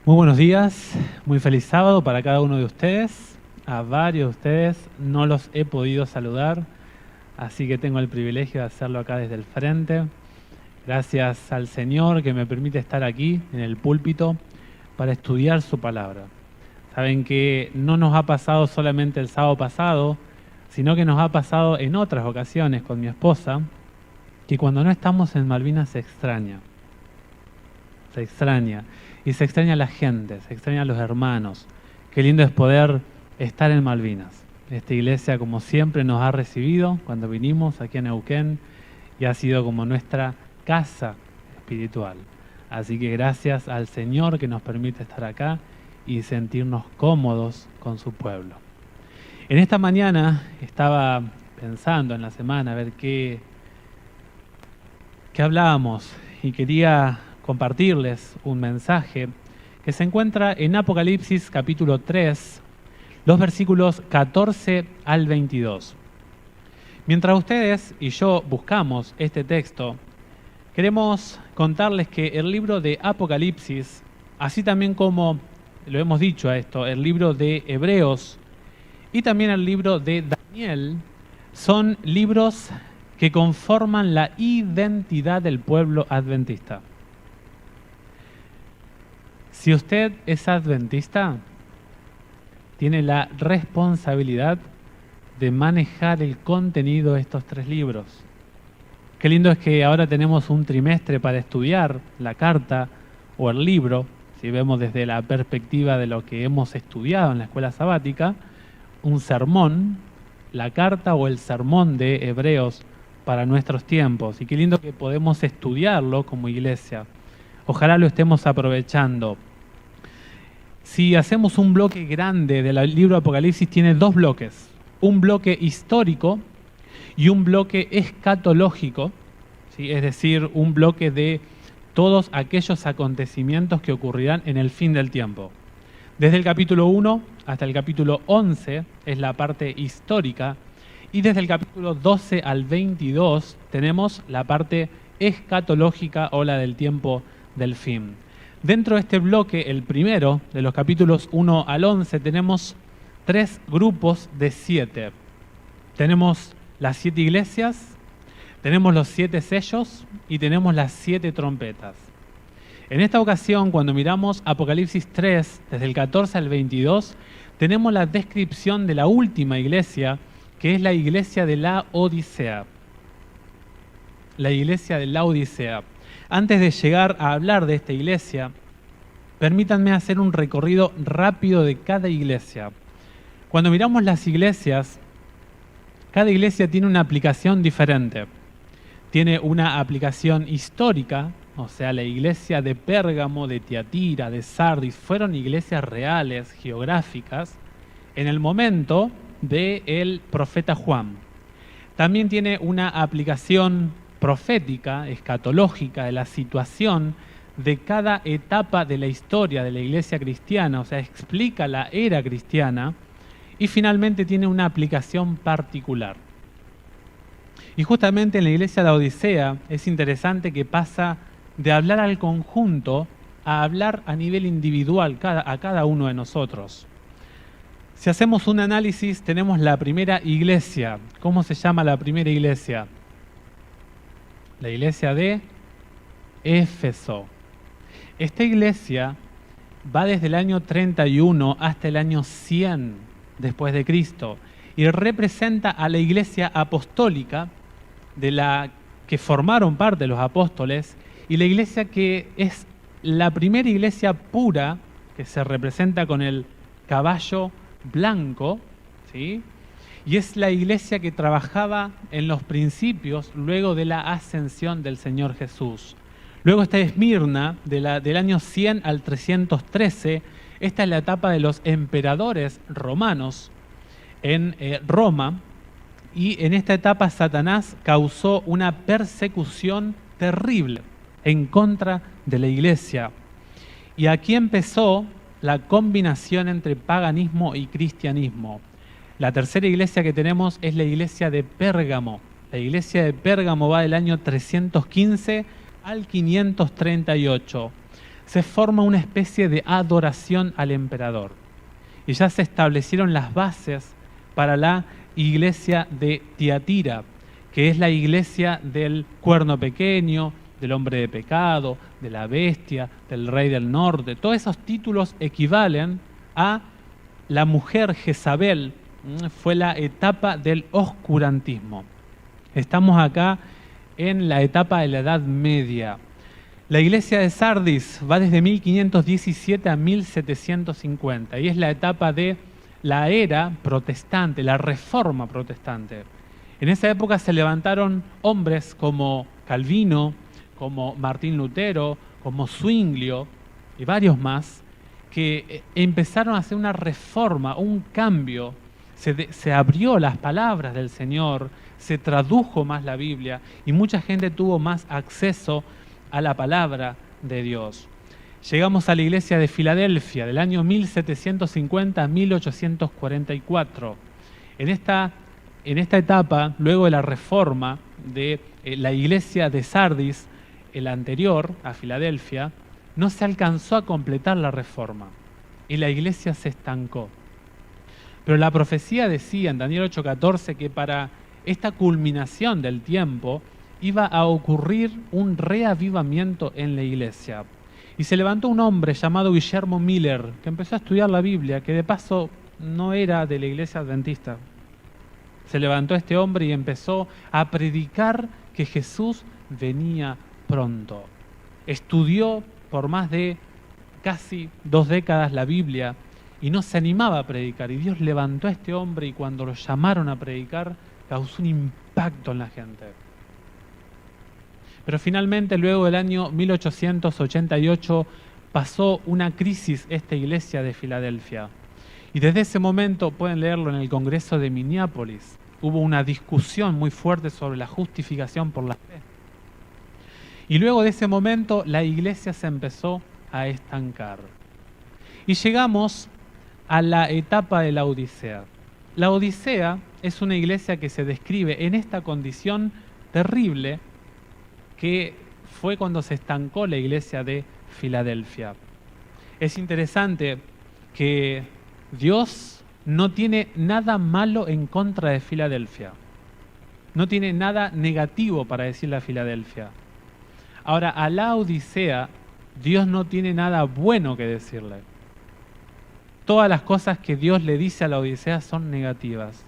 Muy buenos días, muy feliz sábado para cada uno de ustedes. A varios de ustedes no los he podido saludar, así que tengo el privilegio de hacerlo acá desde el frente. Gracias al Señor que me permite estar aquí en el púlpito para estudiar su palabra. Saben que no nos ha pasado solamente el sábado pasado, sino que nos ha pasado en otras ocasiones con mi esposa, que cuando no estamos en Malvinas se extraña. Se extraña. Y se extraña a la gente, se extraña a los hermanos. Qué lindo es poder estar en Malvinas. Esta iglesia, como siempre, nos ha recibido cuando vinimos aquí a Neuquén y ha sido como nuestra casa espiritual. Así que gracias al Señor que nos permite estar acá y sentirnos cómodos con su pueblo. En esta mañana estaba pensando en la semana a ver qué hablábamos y quería compartirles un mensaje que se encuentra en Apocalipsis capítulo 3, los versículos 14 al 22. Mientras ustedes y yo buscamos este texto, queremos contarles que el libro de Apocalipsis, así también como lo hemos dicho a esto, el libro de Hebreos y también el libro de Daniel, son libros que conforman la identidad del pueblo adventista. Si usted es adventista, tiene la responsabilidad de manejar el contenido de estos tres libros. Qué lindo es que ahora tenemos un trimestre para estudiar la carta o el libro, si vemos desde la perspectiva de lo que hemos estudiado en la escuela sabática, un sermón, la carta o el sermón de Hebreos para nuestros tiempos. Y qué lindo que podemos estudiarlo como iglesia. Ojalá lo estemos aprovechando. Si hacemos un bloque grande del libro de Apocalipsis, tiene dos bloques. Un bloque histórico y un bloque escatológico, ¿sí? Es decir, un bloque de todos aquellos acontecimientos que ocurrirán en el fin del tiempo. Desde el capítulo 1 hasta el capítulo 11 es la parte histórica y desde el capítulo 12 al 22 tenemos la parte escatológica o la del tiempo del fin. Dentro de este bloque, el primero, de los capítulos 1 al 11, tenemos tres grupos de 7. Tenemos las 7 iglesias, tenemos los 7 sellos y tenemos las 7 trompetas. En esta ocasión, cuando miramos Apocalipsis 3, desde el 14 al 22, tenemos la descripción de la última iglesia, que es la iglesia de la Odisea. La iglesia de la Odisea. Antes de llegar a hablar de esta iglesia, permítanme hacer un recorrido rápido de cada iglesia. Cuando miramos las iglesias, cada iglesia tiene una aplicación diferente. Tiene una aplicación histórica, o sea, la iglesia de Pérgamo, de Tiatira, de Sardis, fueron iglesias reales, geográficas, en el momento del profeta Juan. También tiene una aplicación profética, escatológica, de la situación de cada etapa de la historia de la iglesia cristiana, o sea, explica la era cristiana, y finalmente tiene una aplicación particular. Y justamente en la iglesia de la Odisea es interesante que pasa de hablar al conjunto a hablar a nivel individual a cada uno de nosotros. Si hacemos un análisis, tenemos la primera iglesia. ¿Cómo se llama la primera iglesia? La iglesia de Éfeso. Esta iglesia va desde el año 31 hasta el año 100 después de Cristo y representa a la iglesia apostólica de la que formaron parte los apóstoles y la iglesia que es la primera iglesia pura que se representa con el caballo blanco, ¿sí? Y es la iglesia que trabajaba en los principios luego de la ascensión del Señor Jesús. Luego está Esmirna, del año 100 al 313. Esta es la etapa de los emperadores romanos en Roma. Y en esta etapa Satanás causó una persecución terrible en contra de la iglesia. Y aquí empezó la combinación entre paganismo y cristianismo. La tercera iglesia que tenemos es la iglesia de Pérgamo. La iglesia de Pérgamo va del año 315 al 538. se forma una especie de adoración al emperador. Y ya se establecieron las bases para la iglesia de Tiatira, que es la iglesia del cuerno pequeño, del hombre de pecado, de la bestia, del rey del norte. Todos esos títulos equivalen a la mujer Jezabel. Fue la etapa del oscurantismo. Estamos acá en la etapa de la Edad Media. La iglesia de Sardis va desde 1517 a 1750 y es la etapa de la era protestante, la reforma protestante. En esa época se levantaron hombres como Calvino, como Martín Lutero, como Zwinglio y varios más, que empezaron a hacer una reforma, un cambio. Se abrió las palabras del Señor, se tradujo más la Biblia y mucha gente tuvo más acceso a la palabra de Dios. Llegamos a la iglesia de Filadelfia del año 1750 a 1844. En esta etapa, luego de la reforma de la iglesia de Sardis, el anterior a Filadelfia, no se alcanzó a completar la reforma y la iglesia se estancó. Pero la profecía decía en Daniel 8:14 que para esta culminación del tiempo iba a ocurrir un reavivamiento en la iglesia. Y se levantó un hombre llamado Guillermo Miller, que empezó a estudiar la Biblia, que de paso no era de la iglesia adventista. Se levantó este hombre y empezó a predicar que Jesús venía pronto. Estudió por más de casi 2 décadas la Biblia y no se animaba a predicar. Y Dios levantó a este hombre y cuando lo llamaron a predicar, causó un impacto en la gente. Pero finalmente, luego del año 1888, pasó una crisis esta iglesia de Filadelfia. Y desde ese momento, pueden leerlo en el Congreso de Minneapolis, hubo una discusión muy fuerte sobre la justificación por la fe. Y luego de ese momento, la iglesia se empezó a estancar. Y llegamos a la etapa de la Odisea. La Odisea es una iglesia que se describe en esta condición terrible que fue cuando se estancó la iglesia de Filadelfia. Es interesante que Dios no tiene nada malo en contra de Filadelfia. No tiene nada negativo para decirle a Filadelfia. Ahora, a la Odisea, Dios no tiene nada bueno que decirle. Todas las cosas que Dios le dice a la Odisea son negativas.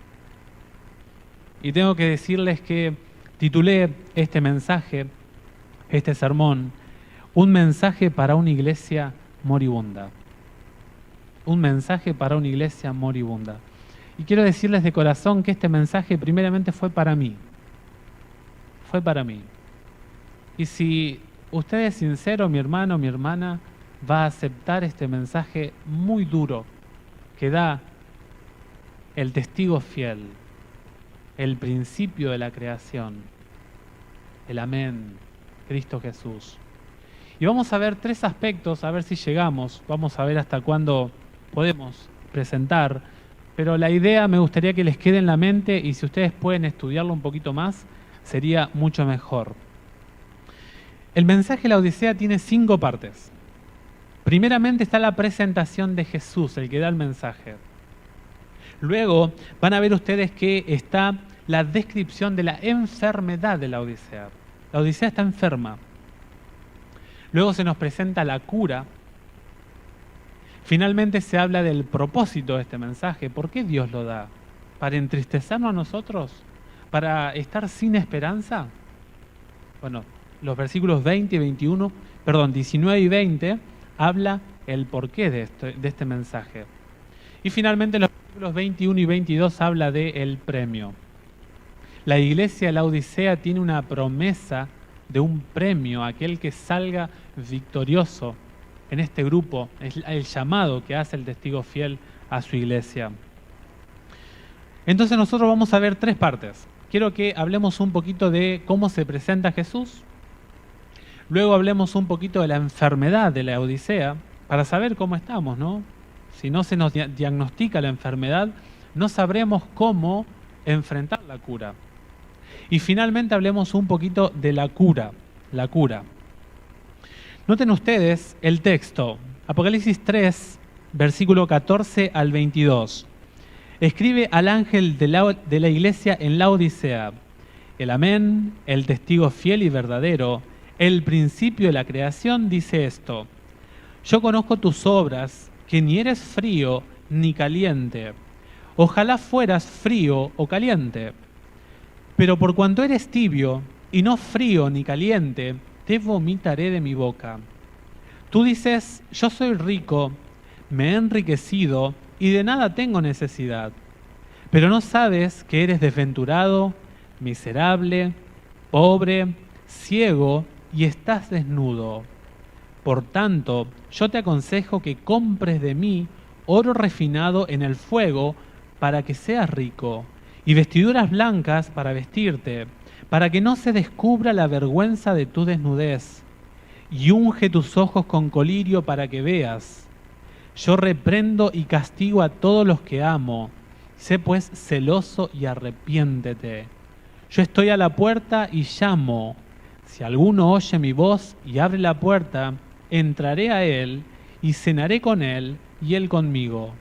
Y tengo que decirles que titulé este mensaje, este sermón, un mensaje para una iglesia moribunda. Un mensaje para una iglesia moribunda. Y quiero decirles de corazón que este mensaje primeramente fue para mí. Fue para mí. Y si usted es sincero, mi hermano, mi hermana, va a aceptar este mensaje muy duro que da el testigo fiel, el principio de la creación, el amén, Cristo Jesús. Y vamos a ver 3 aspectos, a ver si llegamos, vamos a ver hasta cuándo podemos presentar, pero la idea me gustaría que les quede en la mente y si ustedes pueden estudiarlo un poquito más, sería mucho mejor. El mensaje de la Odisea tiene 5 partes. Primeramente está la presentación de Jesús, el que da el mensaje. Luego van a ver ustedes que está la descripción de la enfermedad de la Odisea. La Odisea está enferma. Luego se nos presenta la cura. Finalmente se habla del propósito de este mensaje. ¿Por qué Dios lo da? ¿Para entristecernos a nosotros? ¿Para estar sin esperanza? Bueno, los versículos 19 y 20 habla el porqué de este mensaje. Y finalmente los versículos 21 y 22 habla del premio. La iglesia de la Odisea tiene una promesa de un premio a aquel que salga victorioso en este grupo, es el llamado que hace el testigo fiel a su iglesia. Entonces nosotros vamos a ver 3 partes. Quiero que hablemos un poquito de cómo se presenta Jesús. Luego hablemos un poquito de la enfermedad de la Odisea, para saber cómo estamos, ¿no? Si no se nos diagnostica la enfermedad, no sabremos cómo enfrentar la cura. Y finalmente hablemos un poquito de la cura. Noten ustedes el texto, Apocalipsis 3, versículo 14 al 22. Escribe al ángel de la iglesia en la Odisea: el Amén, el testigo fiel y verdadero, el principio de la creación, dice esto: yo conozco tus obras, que ni eres frío ni caliente. Ojalá fueras frío o caliente. Pero por cuanto eres tibio y no frío ni caliente, te vomitaré de mi boca. Tú dices: yo soy rico, me he enriquecido y de nada tengo necesidad. Pero no sabes que eres desventurado, miserable, pobre, ciego y estás desnudo. Por tanto, yo te aconsejo que compres de mí oro refinado en el fuego para que seas rico, y vestiduras blancas para vestirte, para que no se descubra la vergüenza de tu desnudez, y unge tus ojos con colirio para que veas. Yo reprendo y castigo a todos los que amo. Sé pues celoso y arrepiéntete. Yo estoy a la puerta y llamo. Si alguno oye mi voz y abre la puerta, entraré a él y cenaré con él y él conmigo.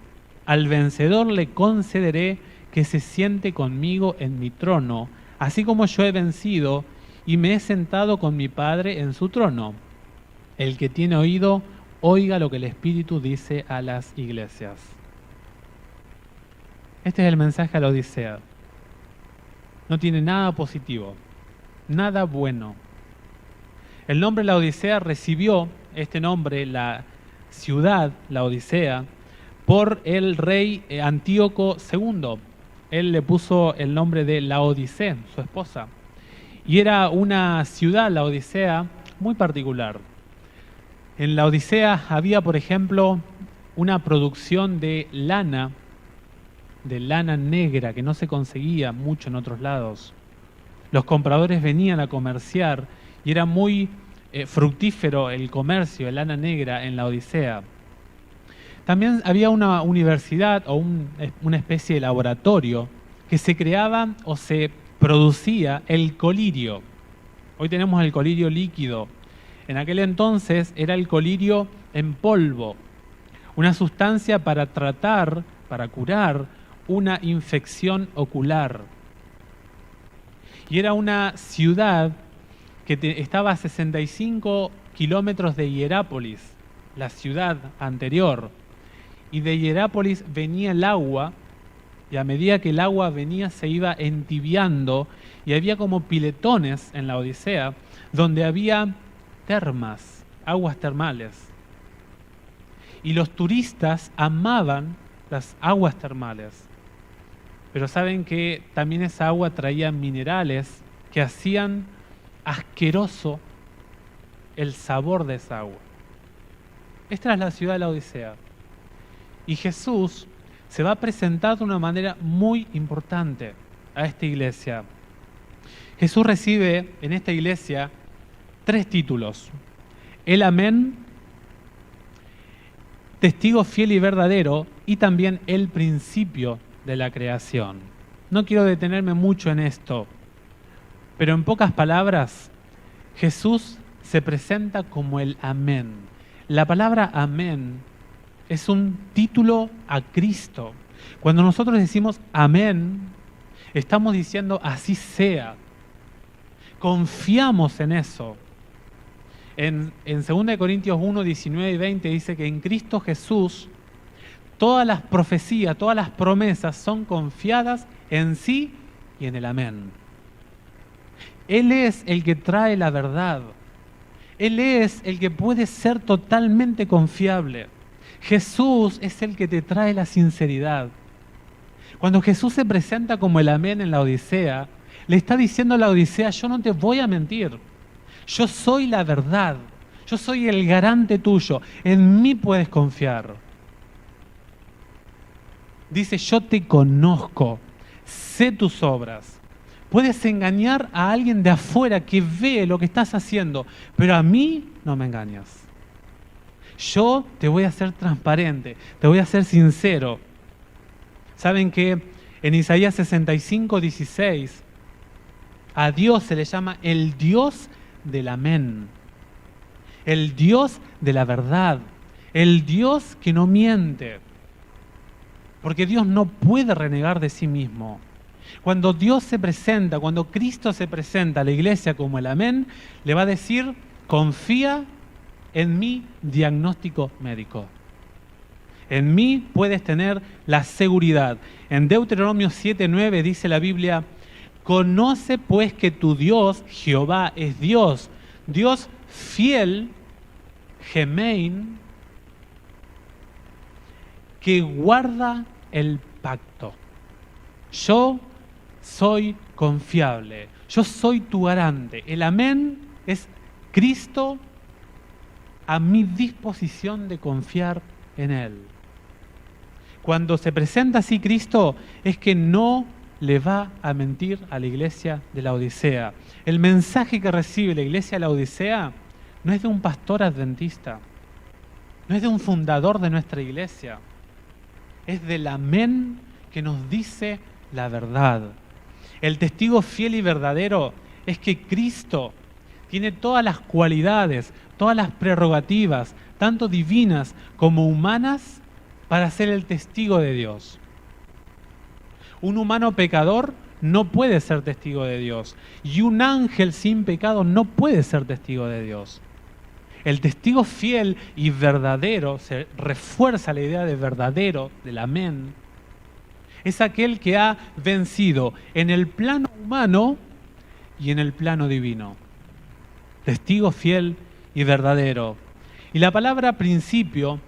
Al vencedor le concederé que se siente conmigo en mi trono, así como yo he vencido y me he sentado con mi Padre en su trono. El que tiene oído, oiga lo que el Espíritu dice a las iglesias. Este es el mensaje a la Odisea. No tiene nada positivo, nada bueno. El nombre La Odisea recibió este nombre, la ciudad, la Odisea, por el rey Antíoco II. Él le puso el nombre de Laodicea, su esposa. Y era una ciudad, la Odisea, muy particular. En la Odisea había, por ejemplo, una producción de lana negra, que no se conseguía mucho en otros lados. Los compradores venían a comerciar y era muy fructífero el comercio de lana negra en la Odisea. También había una universidad o una especie de laboratorio que se creaba o se producía el colirio. Hoy tenemos el colirio líquido. En aquel entonces era el colirio en polvo, una sustancia para tratar, para curar una infección ocular. Y era una ciudad que estaba a 65 kilómetros de Hierápolis, la ciudad anterior. Y de Hierápolis venía el agua, y a medida que el agua venía se iba entibiando, y había como piletones en la Odisea, donde había termas, aguas termales. Y los turistas amaban las aguas termales. Pero saben que también esa agua traía minerales que hacían asqueroso el sabor de esa agua. Esta es la ciudad de la Odisea. Y Jesús se va a presentar de una manera muy importante a esta iglesia. Jesús recibe en esta iglesia 3 títulos: el Amén, testigo fiel y verdadero, y también el principio de la creación. No quiero detenerme mucho en esto, pero en pocas palabras, Jesús se presenta como el Amén. La palabra Amén es un título a Cristo. Cuando nosotros decimos Amén, estamos diciendo así sea. Confiamos en eso. En 2 Corintios 1, 19 y 20 dice que en Cristo Jesús todas las profecías, todas las promesas son confiadas en sí y en el Amén. Él es el que trae la verdad. Él es el que puede ser totalmente confiable. Jesús es el que te trae la sinceridad. Cuando Jesús se presenta como el Amén en la Odisea, le está diciendo a la Odisea: yo no te voy a mentir. Yo soy la verdad. Yo soy el garante tuyo. En mí puedes confiar. Dice: yo te conozco. Sé tus obras. Puedes engañar a alguien de afuera que ve lo que estás haciendo, pero a mí no me engañas. Yo te voy a ser transparente, te voy a ser sincero. ¿Saben que en Isaías 65, 16, a Dios se le llama el Dios del Amén? el Dios de la verdad, el Dios que no miente. Porque Dios no puede renegar de sí mismo. Cuando Dios se presenta, cuando Cristo se presenta a la iglesia como el amén, le va a decir, confía en mi diagnóstico médico. En mí puedes tener la seguridad. En Deuteronomio 7:9 dice la Biblia, conoce pues que tu Dios, Jehová, es Dios, Dios fiel, Gemein, que guarda el pacto. Yo soy confiable, yo soy tu garante. El amén es Cristo a mi disposición de confiar en Él. Cuando se presenta así Cristo, es que no le va a mentir a la iglesia de la Odisea. El mensaje que recibe la iglesia de la Odisea no es de un pastor adventista, no es de un fundador de nuestra iglesia, es del amén que nos dice la verdad. El testigo fiel y verdadero es que Cristo tiene todas las cualidades, todas las prerrogativas, tanto divinas como humanas, para ser el testigo de Dios. Un humano pecador no puede ser testigo de Dios, y un ángel sin pecado no puede ser testigo de Dios. El testigo fiel y verdadero, se refuerza la idea de verdadero, del amén, es aquel que ha vencido en el plano humano y en el plano divino. Testigo fiel y verdadero. Y la palabra principio,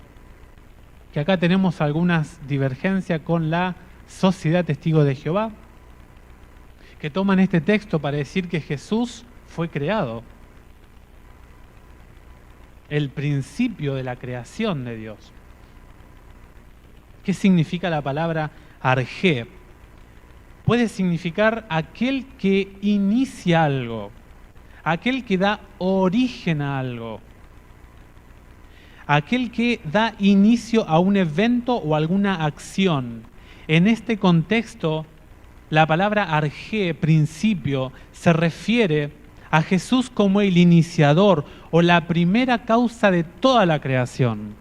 que acá tenemos algunas divergencias con la Sociedad Testigo de Jehová, que toman este texto para decir que Jesús fue creado. El principio de la creación de Dios. ¿Qué significa la palabra arjé? Puede significar aquel que inicia algo, aquel que da origen a algo, aquel que da inicio a un evento o alguna acción. En este contexto, la palabra arjé, principio, se refiere a Jesús como el iniciador o la primera causa de toda la creación.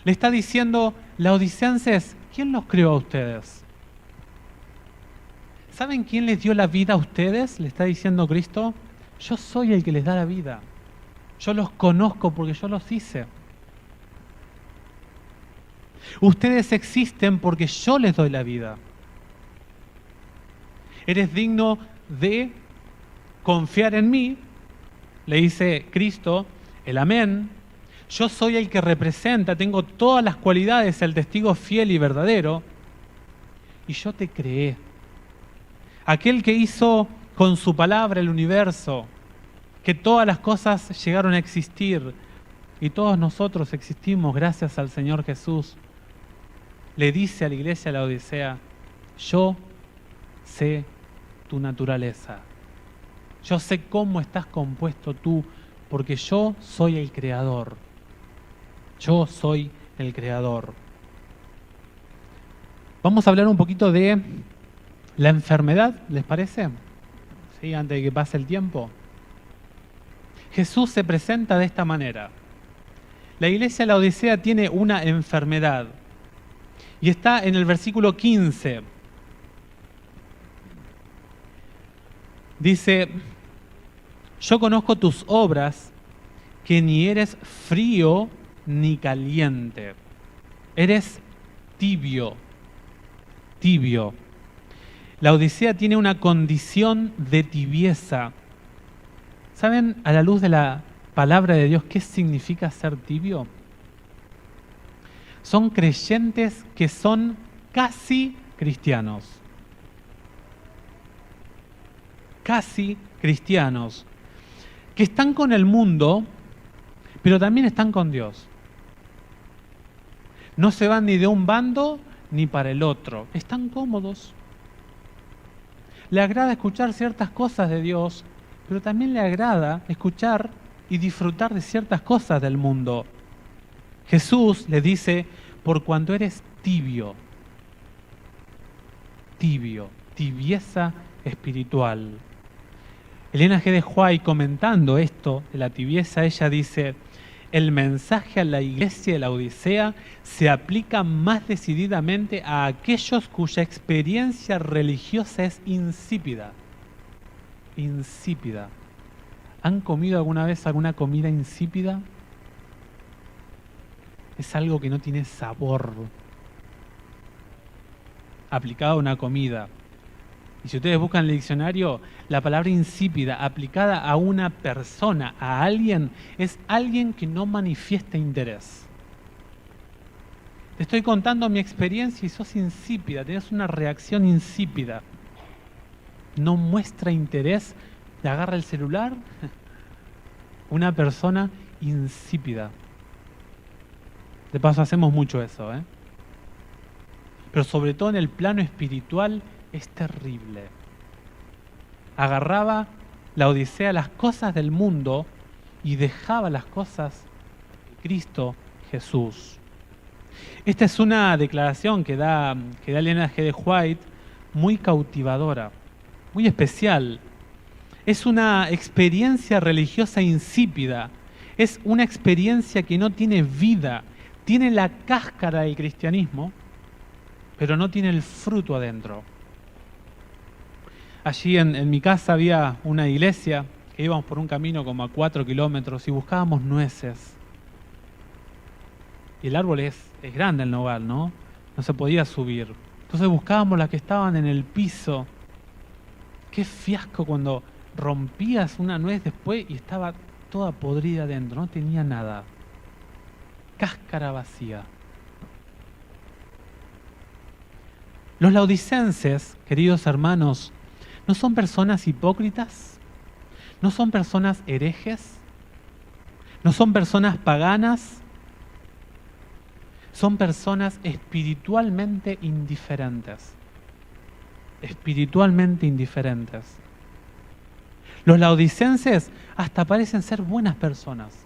Le está diciendo, laodicenses, ¿quién los creó a ustedes? ¿Saben quién les dio la vida a ustedes? Le está diciendo Cristo. Yo soy el que les da la vida. Yo los conozco porque yo los hice. Ustedes existen porque yo les doy la vida. Eres digno de confiar en mí, le dice Cristo, el amén. Yo soy el que representa, tengo todas las cualidades, el testigo fiel y verdadero, y yo te creé. Aquel que hizo con su palabra el universo, que todas las cosas llegaron a existir, y todos nosotros existimos gracias al Señor Jesús, le dice a la iglesia de la Odisea, yo sé tu naturaleza. Yo sé cómo estás compuesto tú, porque yo soy el creador. Yo soy el creador. Vamos a hablar un poquito de la enfermedad, ¿les parece? ¿Sí? Antes de que pase el tiempo. Jesús se presenta de esta manera. La iglesia de la Odisea tiene una enfermedad. Y está en el versículo 15. Dice, yo conozco tus obras, que ni eres frío ni caliente. Eres tibio, tibio. La Odisea tiene una condición de tibieza. ¿Saben, a la luz de la palabra de Dios, qué significa ser tibio? Son creyentes que son casi cristianos. Casi cristianos. Que están con el mundo, pero también están con Dios. No se van ni de un bando ni para el otro. Están cómodos. Le agrada escuchar ciertas cosas de Dios, pero también le agrada escuchar y disfrutar de ciertas cosas del mundo. Jesús le dice, por cuanto eres tibio, tibio, tibieza espiritual. Elena G. de Huay, comentando esto de la tibieza, ella dice, el mensaje a la iglesia de la Odisea se aplica más decididamente a aquellos cuya experiencia religiosa es insípida. Insípida. ¿Han comido alguna vez alguna comida insípida? Es algo que no tiene sabor. Aplicado a una comida. Y si ustedes buscan en el diccionario, la palabra insípida aplicada a una persona, a alguien, es alguien que no manifiesta interés. Te estoy contando mi experiencia y sos insípida, tenés una reacción insípida. No muestra interés, te agarra el celular. Una persona insípida. De paso hacemos mucho eso, ¿eh? Pero sobre todo en el plano espiritual es terrible. Agarraba la Odisea las cosas del mundo y dejaba las cosas de Cristo Jesús. Esta es una declaración que da Elena G. de White muy cautivadora, muy especial. Es una experiencia religiosa insípida, es una experiencia que no tiene vida, tiene la cáscara del cristianismo, pero no tiene el fruto adentro. Allí en mi casa había una iglesia que íbamos por un camino como a 4 kilómetros y buscábamos nueces. Y el árbol es grande, el nogal, ¿no? No se podía subir. Entonces buscábamos las que estaban en el piso. Qué fiasco cuando rompías una nuez después y estaba toda podrida dentro, no tenía nada. Cáscara vacía. Los laodicenses, queridos hermanos, ¿no son personas hipócritas? ¿No son personas herejes? ¿No son personas paganas? Son personas espiritualmente indiferentes. Espiritualmente indiferentes. Los laodicenses hasta parecen ser buenas personas.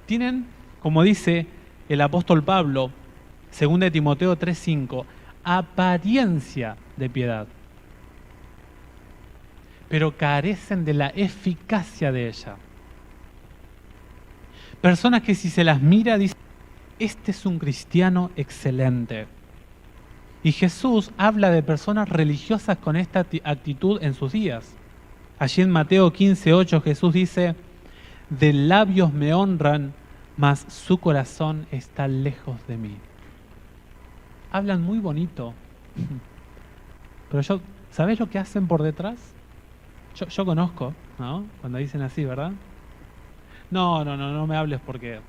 Tienen, como dice el apóstol Pablo, 2 Timoteo 3:5, apariencia de piedad, pero carecen de la eficacia de ella. Personas que si se las mira dicen, este es un cristiano excelente. Y Jesús habla de personas religiosas con esta actitud en sus días. Allí en Mateo 15:8 Jesús dice, de labios me honran, mas su corazón está lejos de mí. Hablan muy bonito, pero ¿sabés lo que hacen por detrás? Yo conozco, ¿no? Cuando dicen así, ¿verdad? No me hables porque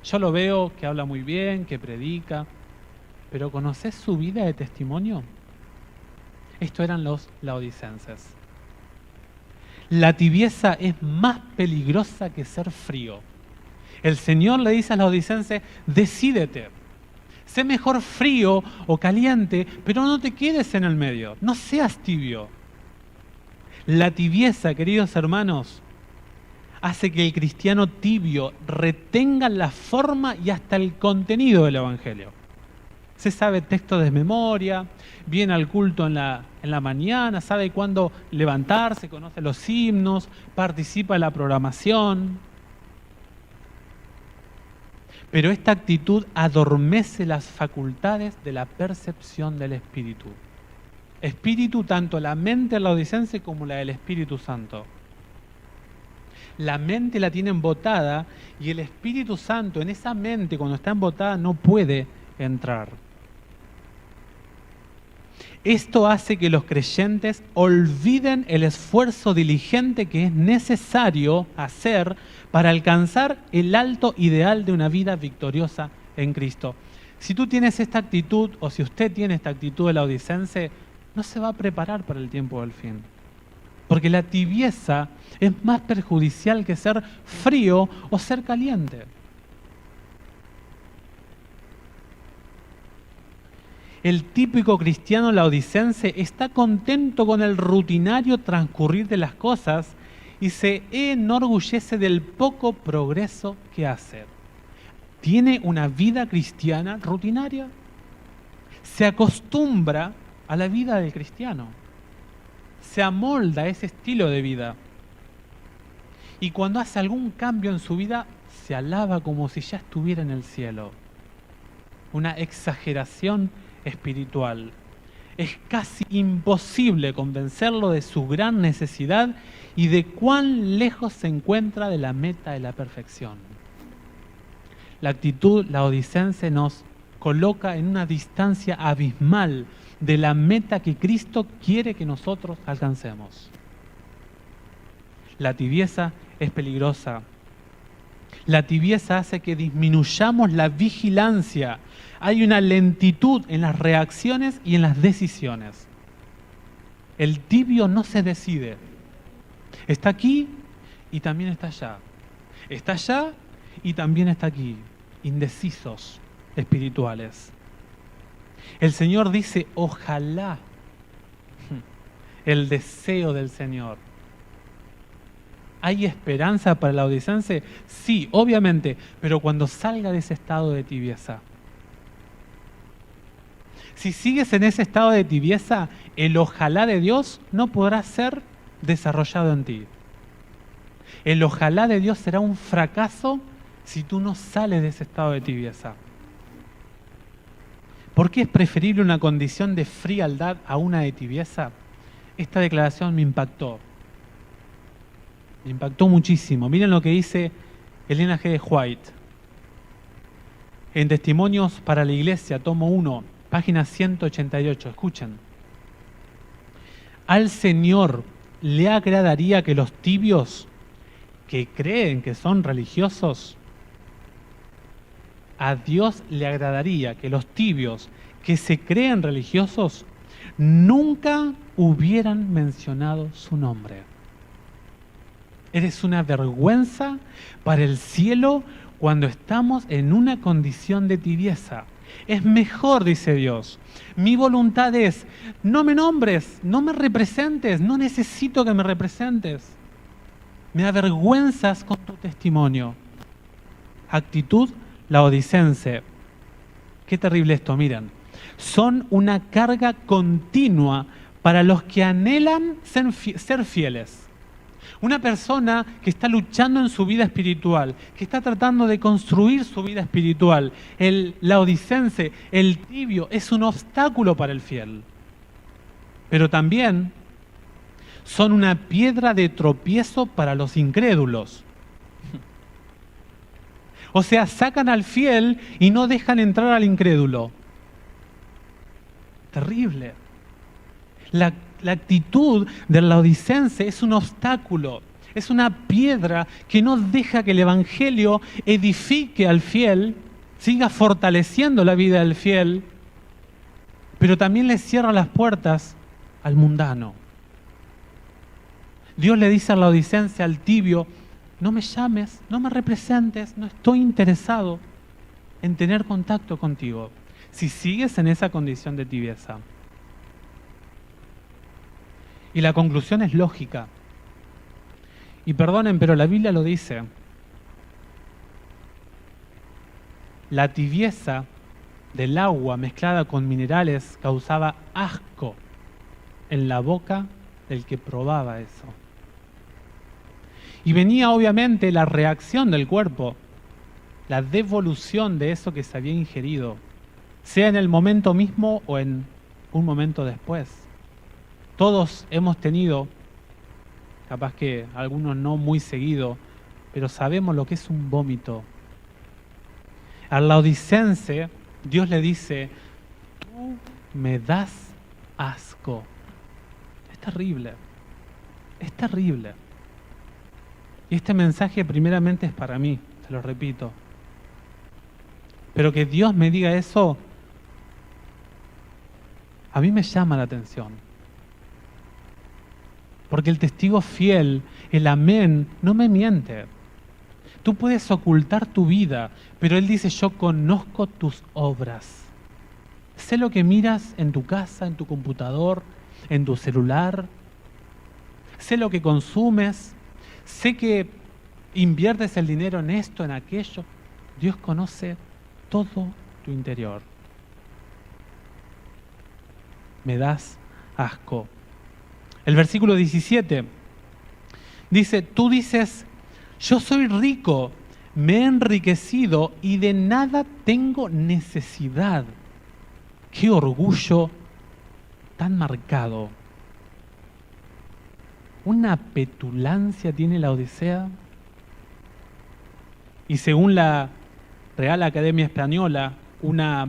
yo lo veo que habla muy bien, que predica, pero ¿conocés su vida de testimonio? Estos eran los laodicenses. La tibieza es más peligrosa que ser frío. El Señor le dice a los laodicenses, decídete. Sé mejor frío o caliente, pero no te quedes en el medio. No seas tibio. La tibieza, queridos hermanos, hace que el cristiano tibio retenga la forma y hasta el contenido del Evangelio. Se sabe texto de memoria, viene al culto en la mañana, sabe cuándo levantarse, conoce los himnos, participa en la programación. Pero esta actitud adormece las facultades de la percepción del Espíritu. Espíritu, tanto la mente laodicense como la del Espíritu Santo. La mente la tiene embotada y el Espíritu Santo en esa mente, cuando está embotada, no puede entrar. Esto hace que los creyentes olviden el esfuerzo diligente que es necesario hacer para alcanzar el alto ideal de una vida victoriosa en Cristo. Si tú tienes esta actitud, o si usted tiene esta actitud de laodicense, no se va a preparar para el tiempo del fin. Porque la tibieza es más perjudicial que ser frío o ser caliente. El típico cristiano laodicense está contento con el rutinario transcurrir de las cosas y se enorgullece del poco progreso que hace. ¿Tiene una vida cristiana rutinaria? Se acostumbra a la vida del cristiano. Se amolda a ese estilo de vida. Y cuando hace algún cambio en su vida, se alaba como si ya estuviera en el cielo. Una exageración espiritual. Es casi imposible convencerlo de su gran necesidad y de cuán lejos se encuentra de la meta de la perfección. La actitud laodicense nos coloca en una distancia abismal de la meta que Cristo quiere que nosotros alcancemos. La tibieza es peligrosa. La tibieza hace que disminuyamos la vigilancia. Hay una lentitud en las reacciones y en las decisiones. El tibio no se decide. Está aquí y también está allá. Está allá y también está aquí. Indecisos espirituales. El Señor dice, ojalá, el deseo del Señor. ¿Hay esperanza para el laodicense? Sí, obviamente, pero cuando salga de ese estado de tibieza. Si sigues en ese estado de tibieza, el ojalá de Dios no podrá ser desarrollado en ti. El ojalá de Dios será un fracaso si tú no sales de ese estado de tibieza. ¿Por qué es preferible una condición de frialdad a una de tibieza? Esta declaración me impactó. Me impactó muchísimo. Miren lo que dice Elena G. White. En Testimonios para la Iglesia, tomo 1, página 188. Escuchen. Al Señor le agradaría que los tibios que creen que son religiosos, a Dios le agradaría que los tibios que se creen religiosos nunca hubieran mencionado su nombre. Eres una vergüenza para el cielo cuando estamos en una condición de tibieza. Es mejor, dice Dios. Mi voluntad es, no me nombres, no me representes, no necesito que me representes. Me avergüenzas con tu testimonio. Actitud laodicense. Qué terrible esto, miren. Son una carga continua para los que anhelan ser fieles. Una persona que está luchando en su vida espiritual, que está tratando de construir su vida espiritual, el laodicense, el tibio, es un obstáculo para el fiel. Pero también son una piedra de tropiezo para los incrédulos. O sea, sacan al fiel y no dejan entrar al incrédulo. Terrible. La actitud del laodicense es un obstáculo, es una piedra que no deja que el Evangelio edifique al fiel, siga fortaleciendo la vida del fiel, pero también le cierra las puertas al mundano. Dios le dice al laodicense, al tibio, no me llames, no me representes, no estoy interesado en tener contacto contigo, si sigues en esa condición de tibieza. Y la conclusión es lógica. Y perdonen, pero la Biblia lo dice. La tibieza del agua mezclada con minerales causaba asco en la boca del que probaba eso. Y venía obviamente la reacción del cuerpo, la devolución de eso que se había ingerido, sea en el momento mismo o en un momento después. Todos hemos tenido, capaz que algunos no muy seguido, pero sabemos lo que es un vómito. Al laodicense, Dios le dice, tú me das asco. Es terrible, es terrible. Y este mensaje primeramente es para mí, te lo repito. Pero que Dios me diga eso, a mí me llama la atención. Porque el testigo fiel, el amén, no me miente. Tú puedes ocultar tu vida, pero Él dice, yo conozco tus obras. Sé lo que miras en tu casa, en tu computador, en tu celular. Sé lo que consumes. Sé que inviertes el dinero en esto, en aquello. Dios conoce todo tu interior. Me das asco. El versículo 17 dice, tú dices, yo soy rico, me he enriquecido y de nada tengo necesidad. ¡Qué orgullo tan marcado! Una petulancia tiene la Odisea. Y según la Real Academia Española, una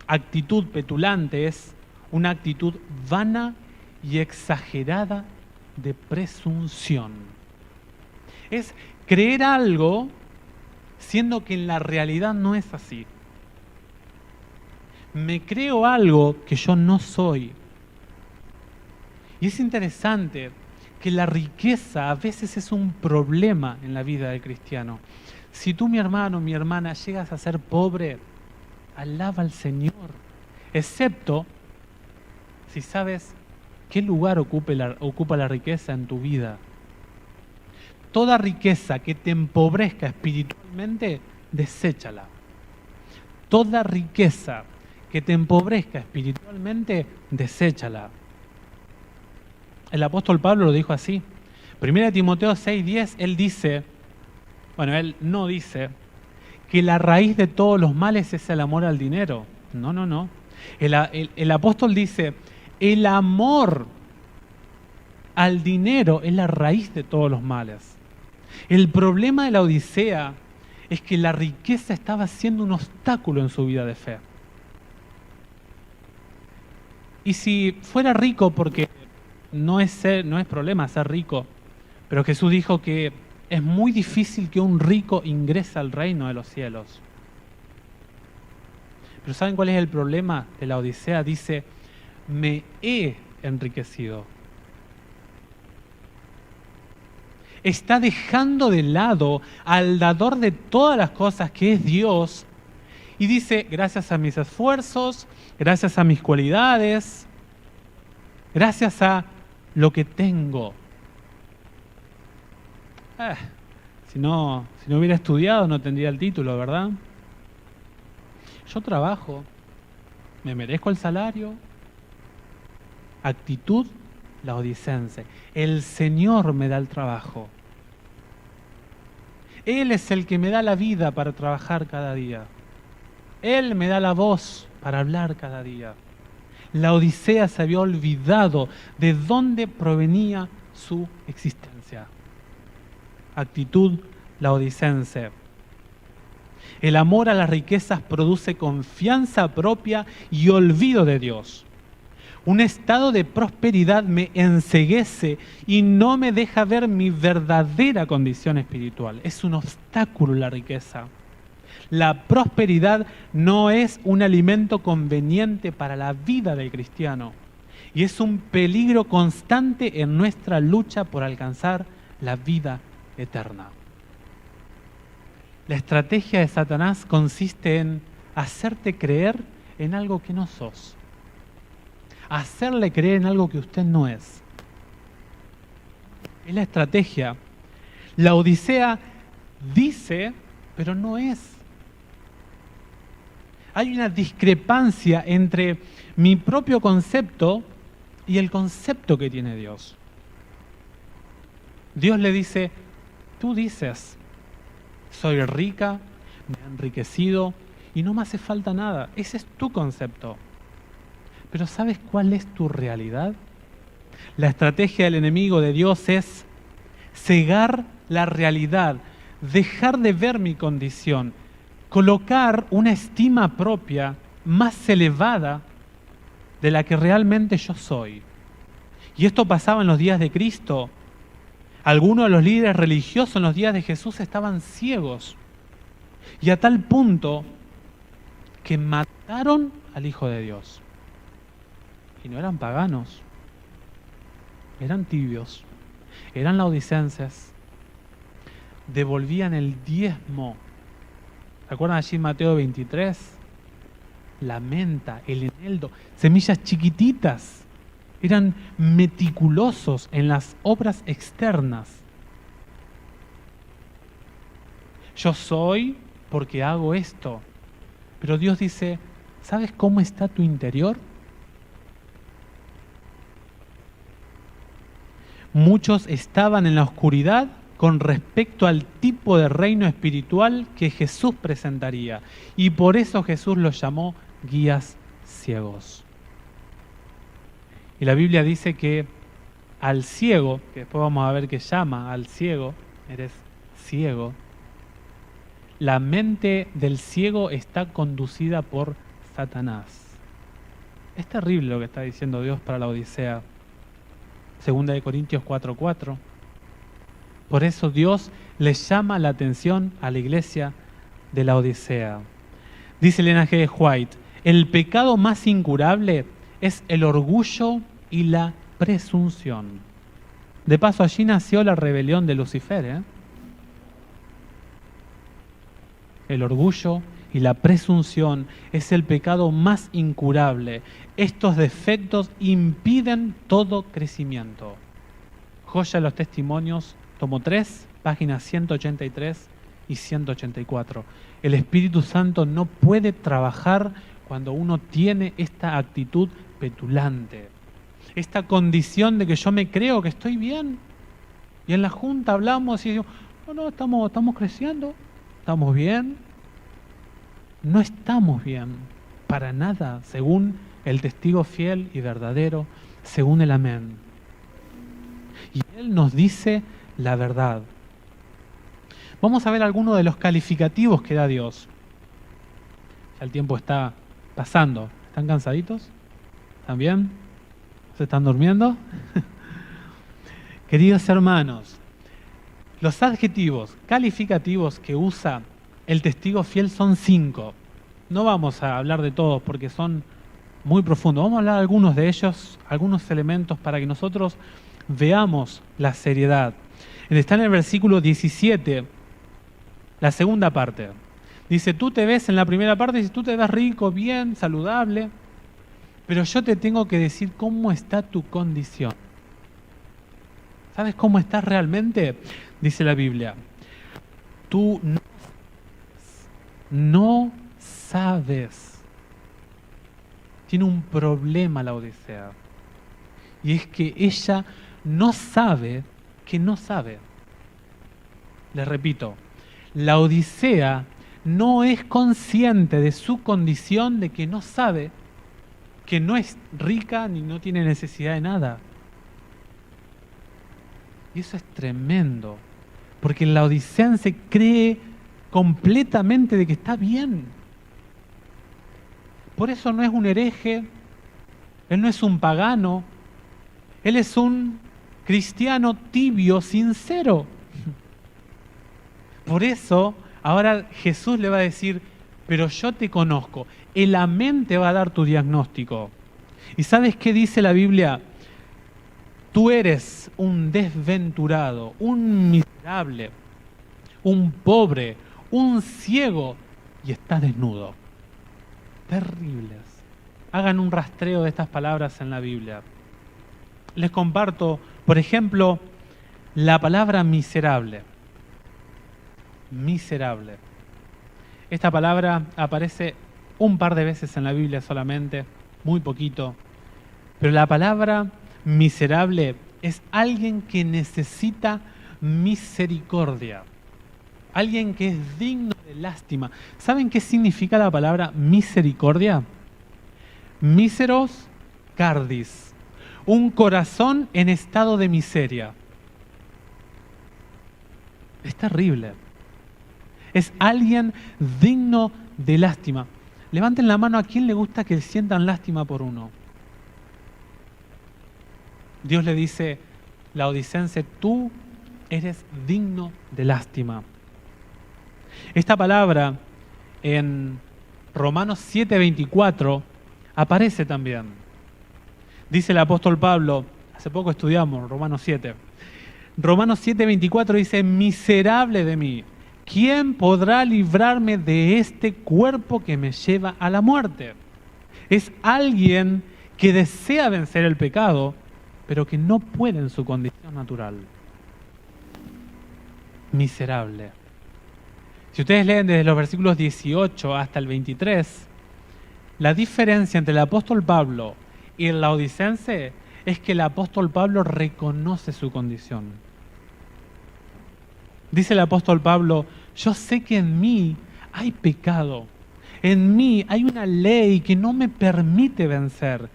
actitud petulante es una actitud vana y exagerada de presunción. Es creer algo siendo que en la realidad no es así. Me creo algo que yo no soy. Y es interesante que la riqueza a veces es un problema en la vida del cristiano. Si tú, mi hermano, mi hermana, llegas a ser pobre, alaba al Señor, excepto si sabes qué lugar ocupa la riqueza en tu vida. Toda riqueza que te empobrezca espiritualmente, deséchala. Toda riqueza que te empobrezca espiritualmente, deséchala. El apóstol Pablo lo dijo así. 1 Timoteo 6:10, él dice, él no dice que la raíz de todos los males es el amor al dinero. No. El apóstol dice, el amor al dinero es la raíz de todos los males. El problema de la Odisea es que la riqueza estaba siendo un obstáculo en su vida de fe. Y si fuera rico, porque no es problema ser rico, pero Jesús dijo que es muy difícil que un rico ingrese al reino de los cielos. Pero ¿saben cuál es el problema de la Odisea? Dice, me he enriquecido. Está dejando de lado al dador de todas las cosas, que es Dios, y dice, gracias a mis esfuerzos, gracias a mis cualidades, gracias a lo que tengo. Si no hubiera estudiado no tendría el título, ¿verdad? Yo trabajo, me merezco el salario. Actitud laodicense. El Señor me da el trabajo. Él es el que me da la vida para trabajar cada día. Él me da la voz para hablar cada día. La Odisea se había olvidado de dónde provenía su existencia. Actitud laodicense. El amor a las riquezas produce confianza propia y olvido de Dios. Un estado de prosperidad me enceguece y no me deja ver mi verdadera condición espiritual. Es un obstáculo la riqueza. La prosperidad no es un alimento conveniente para la vida del cristiano y es un peligro constante en nuestra lucha por alcanzar la vida eterna. La estrategia de Satanás consiste en hacerte creer en algo que no sos. Hacerle creer en algo que usted no es. Es la estrategia. La Odisea dice, pero no es. Hay una discrepancia entre mi propio concepto y el concepto que tiene Dios. Dios le dice, tú dices, soy rica, me he enriquecido y no me hace falta nada. Ese es tu concepto. Pero ¿sabes cuál es tu realidad? La estrategia del enemigo de Dios es cegar la realidad, dejar de ver mi condición, colocar una estima propia más elevada de la que realmente yo soy. Y esto pasaba en los días de Cristo. Algunos de los líderes religiosos en los días de Jesús estaban ciegos. Y a tal punto que mataron al Hijo de Dios. Y no eran paganos, eran tibios, eran laodicenses, devolvían el diezmo. ¿Se acuerdan allí en Mateo 23? La menta, el eneldo, semillas chiquititas. Eran meticulosos en las obras externas. Yo soy porque hago esto. Pero Dios dice, ¿sabes cómo está tu interior? Muchos estaban en la oscuridad con respecto al tipo de reino espiritual que Jesús presentaría. Y por eso Jesús los llamó guías ciegos. Y la Biblia dice que al ciego, que después vamos a ver que llama al ciego, eres ciego, la mente del ciego está conducida por Satanás. Es terrible lo que está diciendo Dios para la Odisea. 2 Corintios 4:4. Por eso Dios le llama la atención a la iglesia de la Odisea. Dice Elena G. White, el pecado más incurable es el orgullo y la presunción. De paso, allí nació la rebelión de Lucifer. El orgullo y la presunción es el pecado más incurable. Estos defectos impiden todo crecimiento. Joya de los Testimonios, tomo 3, páginas 183 y 184. El Espíritu Santo no puede trabajar cuando uno tiene esta actitud petulante. Esta condición de que yo me creo que estoy bien. Y en la junta hablamos y digo, no, estamos creciendo, estamos bien. No estamos bien, para nada, según el testigo fiel y verdadero, según el Amén. Y Él nos dice la verdad. Vamos a ver algunos de los calificativos que da Dios. Ya el tiempo está pasando. ¿Están cansaditos? ¿Están bien? ¿Se están durmiendo? Queridos hermanos, los adjetivos calificativos que usa el testigo fiel son 5. No vamos a hablar de todos porque son muy profundos. Vamos a hablar de algunos de ellos, algunos elementos para que nosotros veamos la seriedad. Está en el versículo 17, la segunda parte. Dice, tú te ves en la primera parte, dice, tú te ves rico, bien, saludable, pero yo te tengo que decir cómo está tu condición. ¿Sabes cómo estás realmente? Dice la Biblia. Tú no sabes. Tiene un problema la Odisea. Y es que ella no sabe que no sabe. Les repito, la Odisea no es consciente de su condición de que no sabe, que no es rica ni no tiene necesidad de nada. Y eso es tremendo, porque la odicense cree completamente de que está bien. Por eso no es un hereje, él no es un pagano, él es un cristiano tibio, sincero. Por eso ahora Jesús le va a decir, pero yo te conozco. El Amén te va a dar tu diagnóstico. ¿Y sabes qué dice la Biblia? Tú eres un desventurado, un miserable, un pobre, un ciego y estás desnudo. Terribles. Hagan un rastreo de estas palabras en la Biblia. Les comparto, por ejemplo, la palabra miserable. Miserable. Esta palabra aparece un par de veces en la Biblia solamente, muy poquito. Pero la palabra miserable es alguien que necesita misericordia. Alguien que es digno de lástima. ¿Saben qué significa la palabra misericordia? Míseros cardis. Un corazón en estado de miseria. Es terrible. Es alguien digno de lástima. Levanten la mano a quien le gusta que sientan lástima por uno. Dios le dice, laodicense, tú eres digno de lástima. Esta palabra en Romanos 7:24 aparece también. Dice el apóstol Pablo, hace poco estudiamos Romanos 7. Romanos 7:24 dice, miserable de mí, ¿quién podrá librarme de este cuerpo que me lleva a la muerte? Es alguien que desea vencer el pecado, pero que no puede en su condición natural. Miserable. Si ustedes leen desde los versículos 18 hasta el 23, la diferencia entre el apóstol Pablo y el laodicense es que el apóstol Pablo reconoce su condición. Dice el apóstol Pablo, yo sé que en mí hay pecado. En mí hay una ley que no me permite vencer.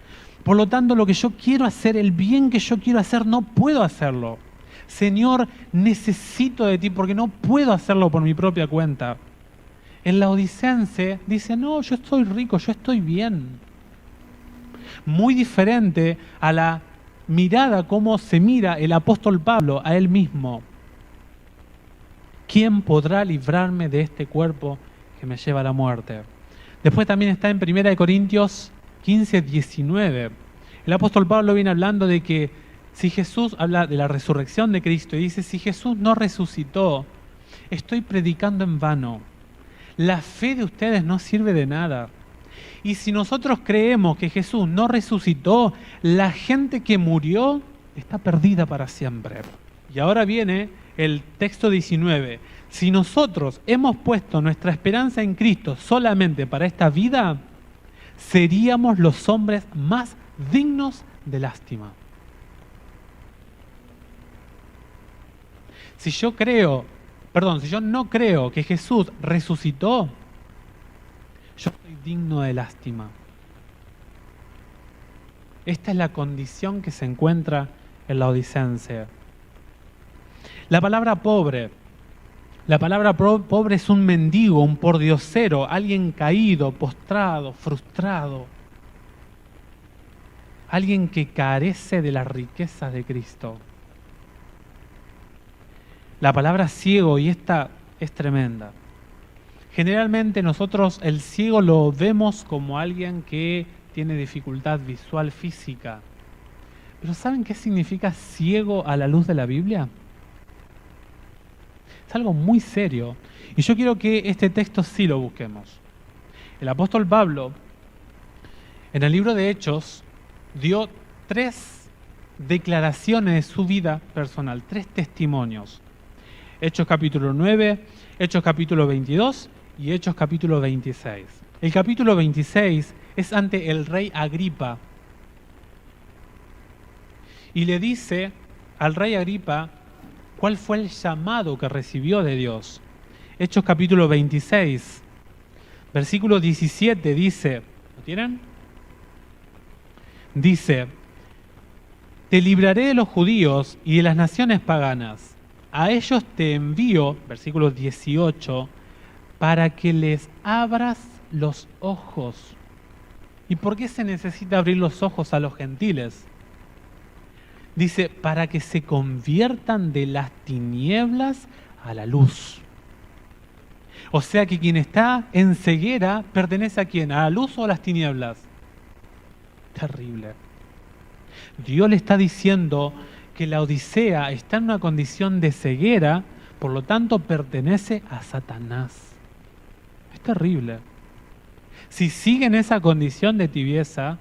Por lo tanto, lo que yo quiero hacer, el bien que yo quiero hacer, no puedo hacerlo. Señor, necesito de ti porque no puedo hacerlo por mi propia cuenta. El laodicense dice, no, yo estoy rico, yo estoy bien. Muy diferente a la mirada, cómo se mira el apóstol Pablo a él mismo. ¿Quién podrá librarme de este cuerpo que me lleva a la muerte? Después también está en 1 Corintios 15, 19. El apóstol Pablo viene hablando de que si Jesús, habla de la resurrección de Cristo, y dice, si Jesús no resucitó, estoy predicando en vano. La fe de ustedes no sirve de nada. Y si nosotros creemos que Jesús no resucitó, la gente que murió está perdida para siempre. Y ahora viene el texto 19. Si nosotros hemos puesto nuestra esperanza en Cristo solamente para esta vida, seríamos los hombres más dignos de lástima. Si yo no creo que Jesús resucitó, yo soy digno de lástima. Esta es la condición que se encuentra en la Laodicense. La palabra pobre es un mendigo, un pordiosero, alguien caído, postrado, frustrado. Alguien que carece de las riquezas de Cristo. La palabra ciego, y esta es tremenda. Generalmente nosotros el ciego lo vemos como alguien que tiene dificultad visual física. Pero ¿saben qué significa ciego a la luz de la Biblia? Es algo muy serio. Y yo quiero que este texto sí lo busquemos. El apóstol Pablo, en el libro de Hechos, dio 3 declaraciones de su vida personal, 3 testimonios. Hechos capítulo 9, Hechos capítulo 22 y Hechos capítulo 26. El capítulo 26 es ante el rey Agripa. Y le dice al rey Agripa cuál fue el llamado que recibió de Dios. Hechos capítulo 26, versículo 17 dice, ¿lo tienen? Dice, te libraré de los judíos y de las naciones paganas. A ellos te envío, versículo 18, para que les abras los ojos. ¿Y por qué se necesita abrir los ojos a los gentiles? Dice, para que se conviertan de las tinieblas a la luz. O sea que quien está en ceguera pertenece a quién, a la luz o a las tinieblas. Terrible. Dios le está diciendo que la Odisea está en una condición de ceguera, por lo tanto pertenece a Satanás. Es terrible. Si sigue en esa condición de tibieza,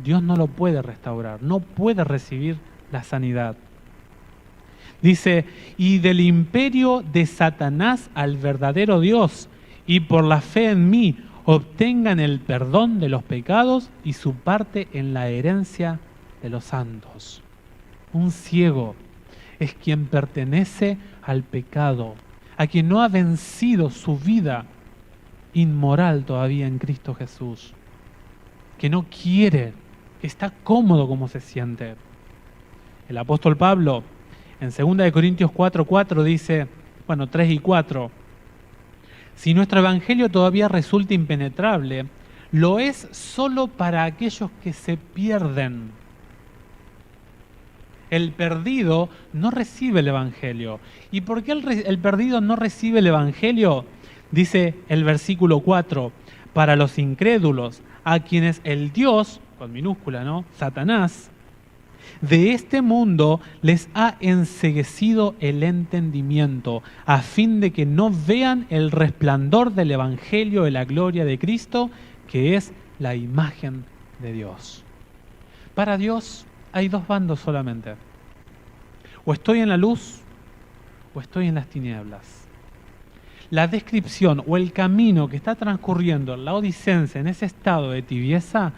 Dios no lo puede restaurar, no puede recibir la sanidad. Dice, y del imperio de Satanás al verdadero Dios, y por la fe en mí obtengan el perdón de los pecados y su parte en la herencia de los santos. Un ciego es quien pertenece al pecado, a quien no ha vencido su vida inmoral todavía en Cristo Jesús, que no quiere, que está cómodo como se siente. El apóstol Pablo en 2 Corintios 4:4 dice, 3 y 4, si nuestro evangelio todavía resulta impenetrable, lo es solo para aquellos que se pierden. El perdido no recibe el evangelio. ¿Y por qué el perdido no recibe el evangelio? Dice el versículo 4, para los incrédulos, a quienes el Dios, con minúscula, ¿no?, Satanás, de este mundo les ha enceguecido el entendimiento, a fin de que no vean el resplandor del evangelio de la gloria de Cristo, que es la imagen de Dios. Para Dios hay 2 bandos solamente. O estoy en la luz, o estoy en las tinieblas. La descripción o el camino que está transcurriendo el laodicense en ese estado de tibieza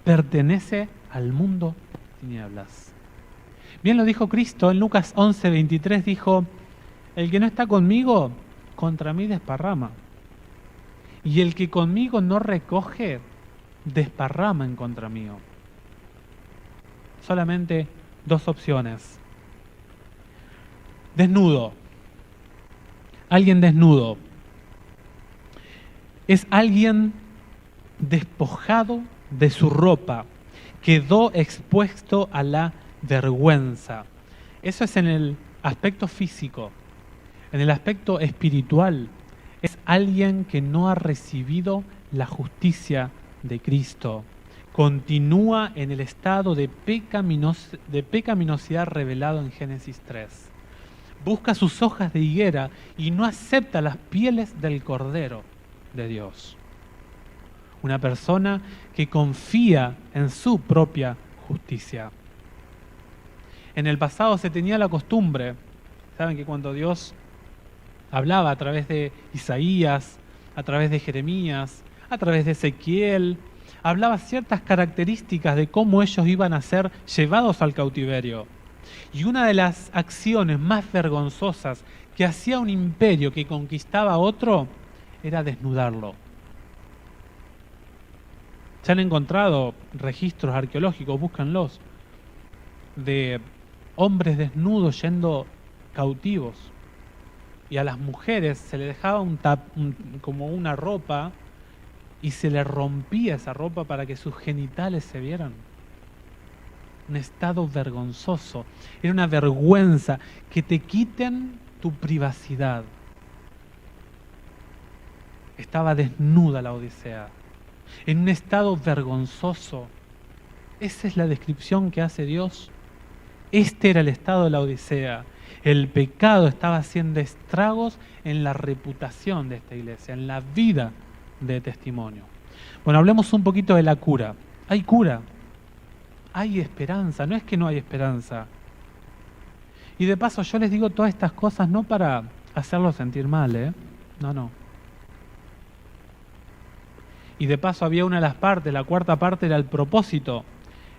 pertenece al mundo de tinieblas. Bien lo dijo Cristo en Lucas 11:23, dijo, el que no está conmigo, contra mí desparrama. Y el que conmigo no recoge, desparrama en contra mío. Solamente dos opciones. Desnudo. Alguien desnudo. Es alguien despojado de su ropa, quedó expuesto a la vergüenza. Eso es en el aspecto físico. En el aspecto espiritual, es alguien que no ha recibido la justicia de Cristo. Continúa en el estado de pecaminosidad revelado en Génesis 3. Busca sus hojas de higuera y no acepta las pieles del Cordero de Dios. Una persona que confía en su propia justicia. En el pasado se tenía la costumbre, saben que cuando Dios hablaba a través de Isaías, a través de Jeremías, a través de Ezequiel, hablaba ciertas características de cómo ellos iban a ser llevados al cautiverio. Y una de las acciones más vergonzosas que hacía un imperio que conquistaba a otro era desnudarlo. Se han encontrado registros arqueológicos, búscanlos, de hombres desnudos yendo cautivos. Y a las mujeres se les dejaba como una ropa y se les rompía esa ropa para que sus genitales se vieran. Un estado vergonzoso. Era una vergüenza que te quiten tu privacidad. Estaba desnuda la Odisea, en un estado vergonzoso. Esa es la descripción que hace Dios. Este era el estado de la Odisea. El pecado estaba haciendo estragos en la reputación de esta iglesia, en la vida de Testimonio. Bueno, hablemos un poquito de la cura. Hay cura, hay esperanza, no es que no hay esperanza. Y de paso yo les digo todas estas cosas no para hacerlos sentir mal, no. Y de paso había una de las partes, la cuarta parte era el propósito.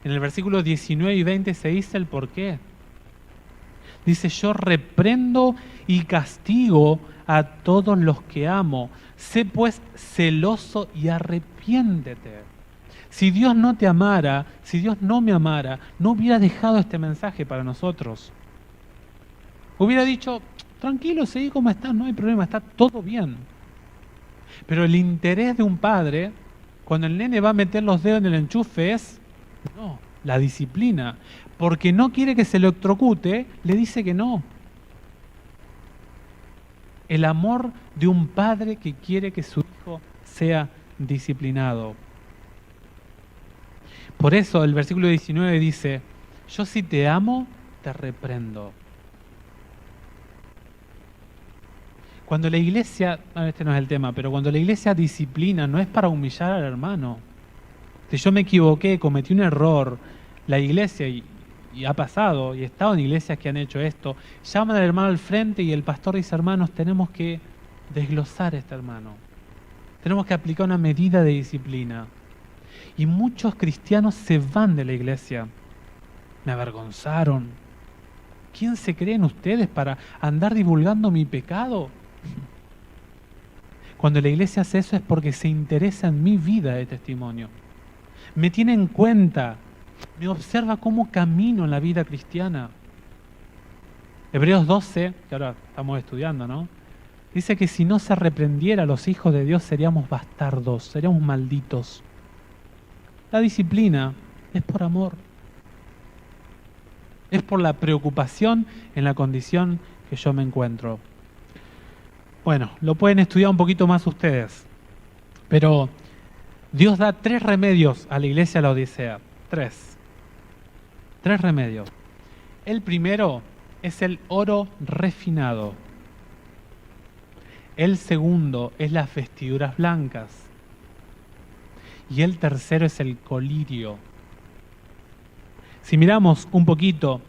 En el versículo 19 y 20 se dice el porqué. Dice, yo reprendo y castigo a todos los que amo. Sé pues celoso y arrepiéntete. Si Dios no te amara, si Dios no me amara, no hubiera dejado este mensaje para nosotros. Hubiera dicho, tranquilo, seguí como estás, no hay problema, está todo bien. Pero el interés de un padre, cuando el nene va a meter los dedos en el enchufe, es, no, la disciplina. Porque no quiere que se electrocute, le dice que no. El amor de un padre que quiere que su hijo sea disciplinado. Por eso el versículo 19 dice, yo si te amo, te reprendo. Cuando la iglesia, este no es el tema, pero cuando la iglesia disciplina, no es para humillar al hermano. Si yo me equivoqué, cometí un error, la iglesia, y ha pasado, y he estado en iglesias que han hecho esto, llaman al hermano al frente y el pastor dice, hermanos, tenemos que desglosar a este hermano. Tenemos que aplicar una medida de disciplina. Y muchos cristianos se van de la iglesia. Me avergonzaron. ¿Quién se creen ustedes para andar divulgando mi pecado? Cuando la iglesia hace eso es porque se interesa en mi vida de testimonio. Me tiene en cuenta, me observa cómo camino en la vida cristiana. Hebreos 12, que ahora estamos estudiando, ¿no? Dice que si no se reprendiera a los hijos de Dios seríamos bastardos, seríamos malditos. La disciplina es por amor. Es por la preocupación en la condición que yo me encuentro. Bueno, lo pueden estudiar un poquito más ustedes. Pero Dios da 3 remedios a la iglesia de la Odisea. 3 remedios. El primero es el oro refinado. El segundo es las vestiduras blancas. Y el tercero es el colirio. Si miramos un poquito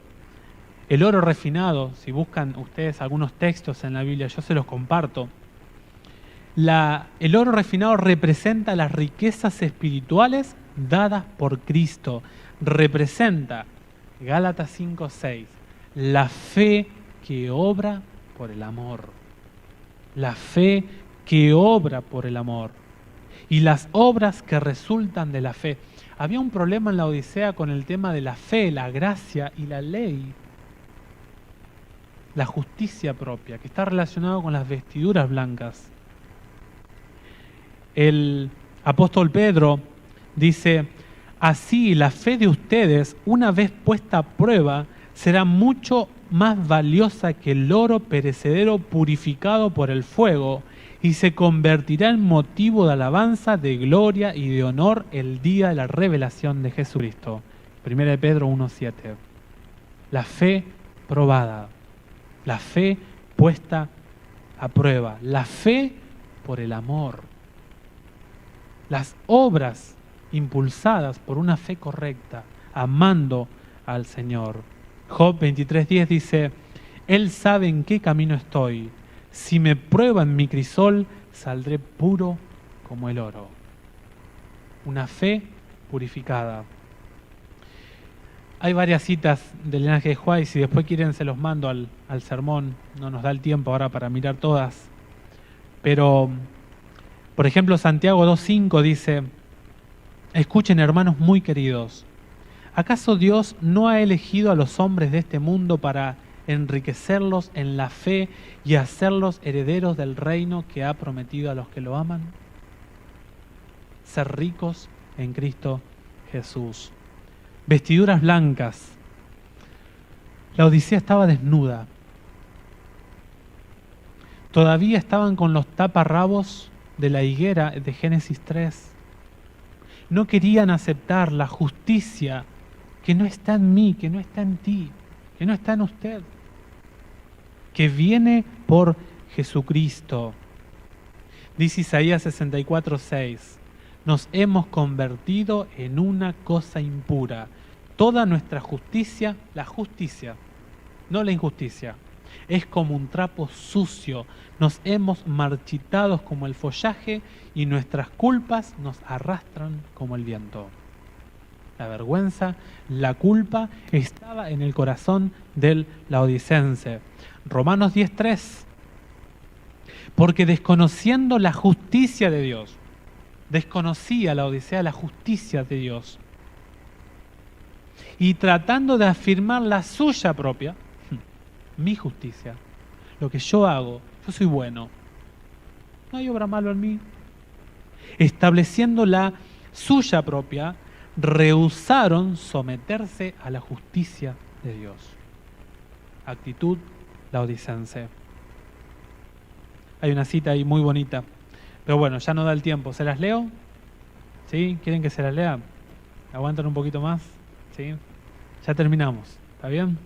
el oro refinado, si buscan ustedes algunos textos en la Biblia, yo se los comparto. El oro refinado representa las riquezas espirituales dadas por Cristo. Representa Gálatas 5:6. La fe que obra por el amor. La fe que obra por el amor. Y las obras que resultan de la fe. Había un problema en la Odisea con el tema de la fe, la gracia y la ley. La justicia propia, que está relacionado con las vestiduras blancas. El apóstol Pedro dice: así la fe de ustedes, una vez puesta a prueba, será mucho más valiosa que el oro perecedero purificado por el fuego, y se convertirá en motivo de alabanza, de gloria y de honor el día de la revelación de Jesucristo. 1 Pedro 1:7. La fe probada, la fe puesta a prueba, la fe por el amor. Las obras impulsadas por una fe correcta, amando al Señor. Job 23:10 dice: Él sabe en qué camino estoy. Si me prueban mi crisol, saldré puro como el oro. Una fe purificada. Hay varias citas del linaje de Juárez, si después quieren se los mando al sermón. No nos da el tiempo ahora para mirar todas. Pero, por ejemplo, Santiago 2:5 dice: escuchen, hermanos muy queridos, ¿acaso Dios no ha elegido a los hombres de este mundo para enriquecerlos en la fe y hacerlos herederos del reino que ha prometido a los que lo aman? Ser ricos en Cristo Jesús. Vestiduras blancas. La Odisea estaba desnuda. Todavía estaban con los taparrabos de la higuera de Génesis 3. No querían aceptar la justicia que no está en mí, que no está en ti, que no está en usted, que viene por Jesucristo. Dice Isaías 64:6, nos hemos convertido en una cosa impura. Toda nuestra justicia, la justicia, no la injusticia, es como un trapo sucio. Nos hemos marchitado como el follaje y nuestras culpas nos arrastran como el viento. La vergüenza, la culpa estaba en el corazón del laodicense. Romanos 10:3. Porque desconociendo la justicia de Dios, desconocía la Odisea la justicia de Dios, y tratando de afirmar la suya propia, mi justicia, lo que yo hago, yo soy bueno, no hay obra malo en mí, estableciendo la suya propia, rehusaron someterse a la justicia de Dios. Actitud laodicense. Hay una cita ahí muy bonita, pero bueno, ya no da el tiempo. ¿Se las leo? ¿Sí? ¿Quieren que se las lea? ¿Aguantan un poquito más? ¿Sí? Ya terminamos. ¿Está bien?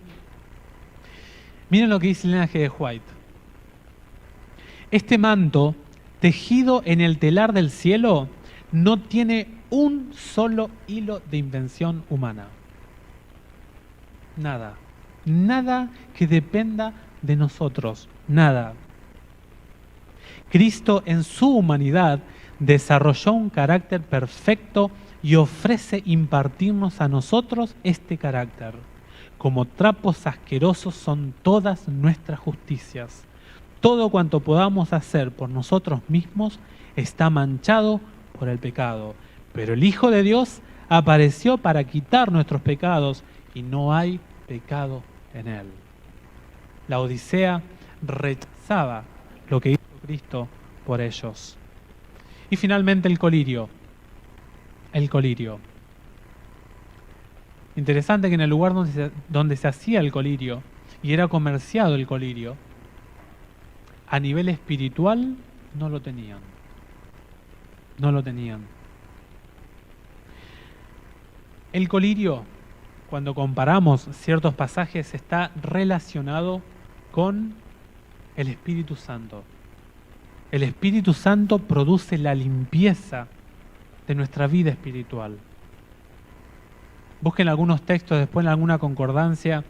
Miren lo que dice el linaje de White. Este manto, tejido en el telar del cielo, no tiene un solo hilo de invención humana. Nada. Nada que dependa de nosotros. Nada. Cristo en su humanidad desarrolló un carácter perfecto y ofrece impartirnos a nosotros este carácter. Como trapos asquerosos son todas nuestras justicias. Todo cuanto podamos hacer por nosotros mismos está manchado por el pecado. Pero el Hijo de Dios apareció para quitar nuestros pecados y no hay pecado en él. La Odisea rechazaba lo que hizo Cristo por ellos. Y finalmente el colirio. El colirio. Interesante que en el lugar donde se hacía el colirio y era comerciado el colirio, a nivel espiritual no lo tenían. No lo tenían. El colirio, cuando comparamos ciertos pasajes, está relacionado con el Espíritu Santo. El Espíritu Santo produce la limpieza de nuestra vida espiritual. Busquen algunos textos después en alguna concordancia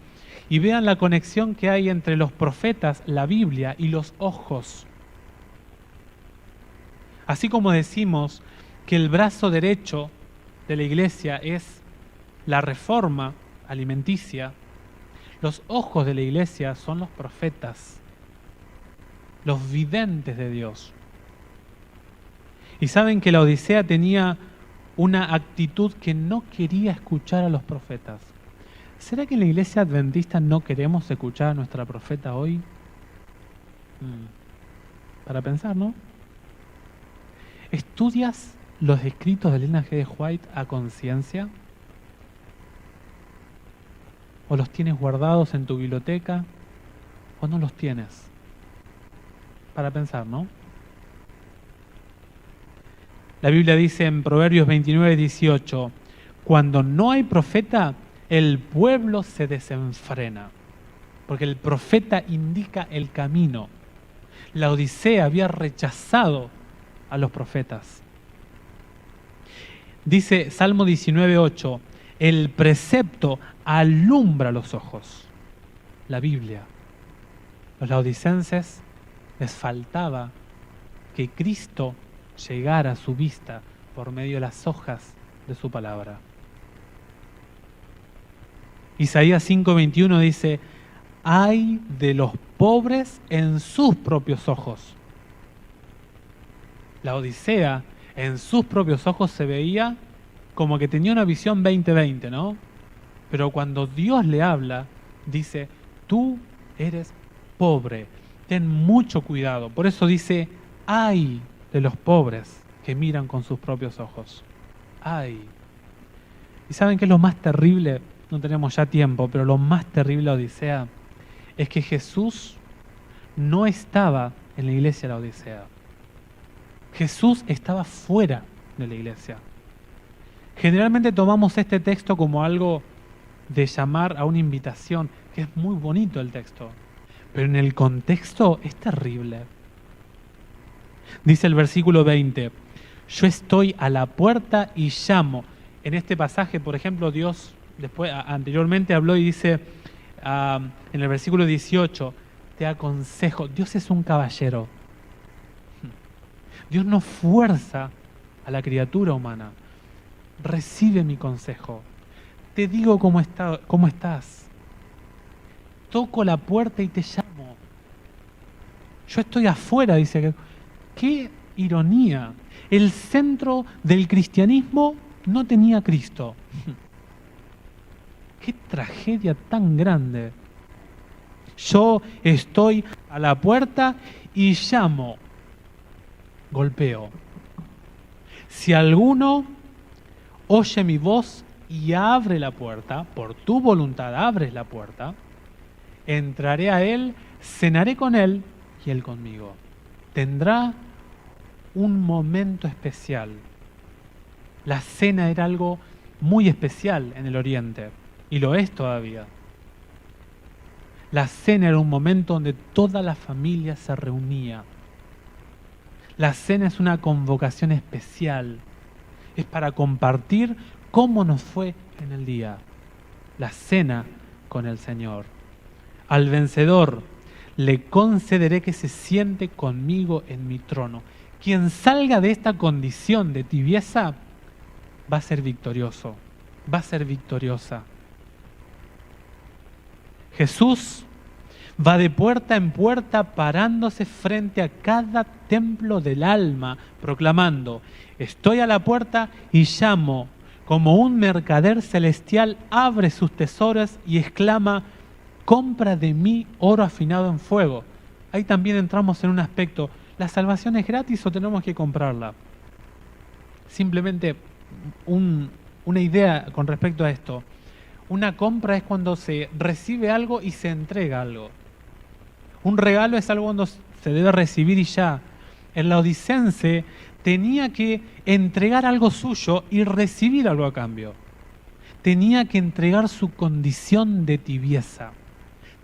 y vean la conexión que hay entre los profetas, la Biblia y los ojos. Así como decimos que el brazo derecho de la iglesia es la Reforma, alimenticia, los ojos de la iglesia son los profetas, los videntes de Dios. Y saben que la Odisea tenía una actitud que no quería escuchar a los profetas. ¿Será que en la iglesia adventista no queremos escuchar a nuestra profeta hoy? Para pensar, ¿no? ¿Estudias los escritos de Elena G. de White a conciencia? ¿O los tienes guardados en tu biblioteca? ¿O no los tienes? Para pensar, ¿no? La Biblia dice en Proverbios 29:18, cuando no hay profeta, el pueblo se desenfrena, porque el profeta indica el camino. La Odisea había rechazado a los profetas. Dice Salmo 19:8, el precepto alumbra los ojos. La Biblia. Los laodicenses les faltaba que Cristo llegara a su vista por medio de las hojas de su palabra. Isaías 5:21 dice, ay de los pobres en sus propios ojos. La Odisea en sus propios ojos se veía como que tenía una visión 2020, ¿no? Pero cuando Dios le habla, dice, tú eres pobre, ten mucho cuidado. Por eso dice, ay de los pobres que miran con sus propios ojos. Ay. ¿Y saben qué es lo más terrible? No tenemos ya tiempo, pero lo más terrible de la Odisea es que Jesús no estaba en la iglesia de la Odisea. Jesús estaba fuera de la iglesia. Generalmente tomamos este texto como algo de llamar a una invitación, que es muy bonito el texto, pero en el contexto es terrible. Dice el versículo 20, yo estoy a la puerta y llamo. En este pasaje, por ejemplo, Dios anteriormente habló y dice en el versículo 18, te aconsejo, Dios es un caballero. Dios no fuerza a la criatura humana. Recibe mi consejo. Te digo cómo estás. Toco la puerta y te llamo. Yo estoy afuera, dice que... ¡Qué ironía! El centro del cristianismo no tenía Cristo. ¡Qué tragedia tan grande! Yo estoy a la puerta y llamo. Golpeo. Si alguno oye mi voz y abre la puerta, por tu voluntad abres la puerta, entraré a él, cenaré con él y él conmigo. Tendrá un momento especial. La cena era algo muy especial en el Oriente, y lo es todavía. La cena era un momento donde toda la familia se reunía. La cena es una convocación especial. Es para compartir cómo nos fue en el día. La cena con el Señor. Al vencedor le concederé que se siente conmigo en mi trono. Quien salga de esta condición de tibieza va a ser victorioso, va a ser victoriosa. Jesús va de puerta en puerta parándose frente a cada templo del alma, proclamando, estoy a la puerta y llamo. Como un mercader celestial abre sus tesoros y exclama, compra de mí oro afinado en fuego. Ahí también entramos en un aspecto, ¿la salvación es gratis o tenemos que comprarla? Simplemente una idea con respecto a esto. Una compra es cuando se recibe algo y se entrega algo. Un regalo es algo cuando se debe recibir y ya. El laodicense tenía que entregar algo suyo y recibir algo a cambio. Tenía que entregar su condición de tibieza.